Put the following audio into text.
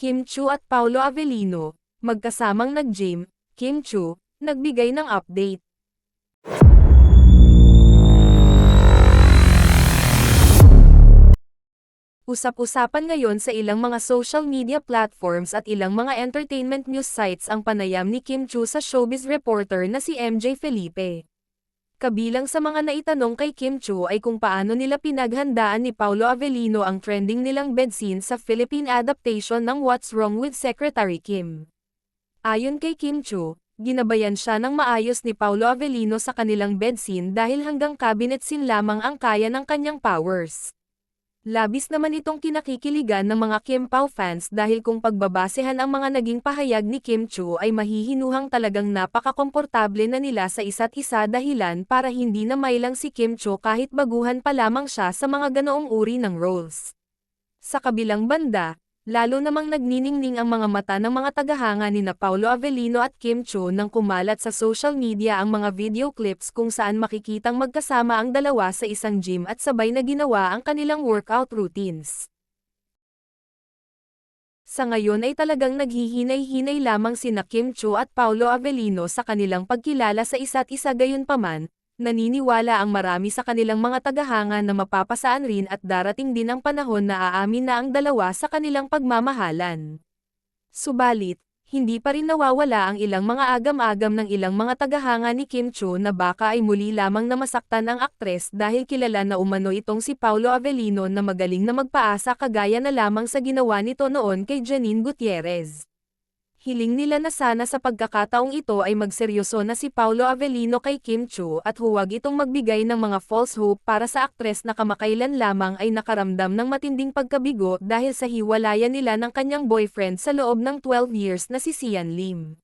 Kim Chu at Paolo Avellino, magkasamang nag-gym. Kim Chu, nagbigay ng update. Usap-usapan ngayon sa ilang mga social media platforms at ilang mga entertainment news sites ang panayam ni Kim Chu sa showbiz reporter na si MJ Felipe. Kabilang sa mga naitanong kay Kim Chu ay kung paano nila pinaghandaan ni Paolo Avellino ang trending nilang bed scene sa Philippine adaptation ng What's Wrong with Secretary Kim. Ayon kay Kim Chu, ginabayan siya ng maayos ni Paolo Avellino sa kanilang bed scene dahil hanggang cabinet scene lamang ang kaya ng kanyang powers. Labis naman itong kinakikiligan ng mga Kim Pao fans dahil kung pagbabasehan ang mga naging pahayag ni Kim Chu ay mahihinuhang talagang napakakomportable na nila sa isa't isa dahilan para hindi na mailang si Kim Chu kahit baguhan pa lamang siya sa mga ganoong uri ng roles. Sa kabilang banda, lalo namang nagniningning ang mga mata ng mga tagahanga nina Paolo Avellino at Kim Chu nang kumalat sa social media ang mga video clips kung saan makikitang magkasama ang dalawa sa isang gym at sabay na ginawa ang kanilang workout routines. Sa ngayon ay talagang naghihinay-hinay lamang sina Kim Chu at Paolo Avellino sa kanilang pagkilala sa isa't isa, gayunpaman, naniniwala ang marami sa kanilang mga tagahanga na mapapasaan rin at darating din ang panahon na aamin na ang dalawa sa kanilang pagmamahalan. Subalit, hindi pa rin nawawala ang ilang mga agam-agam ng ilang mga tagahanga ni Kim Chu na baka ay muli lamang na masaktan ang aktres dahil kilala na umano itong si Paolo Avellino na magaling na magpaasa kagaya na lamang sa ginawa nito noon kay Janine Gutierrez. Hiling nila na sana sa pagkakataong ito ay magseryoso na si Paolo Avellino kay Kim Chu at huwag itong magbigay ng mga false hope para sa aktres na kamakailan lamang ay nakaramdam ng matinding pagkabigo dahil sa hiwalayan nila ng kanyang boyfriend sa loob ng 12 years na si Sian Lim.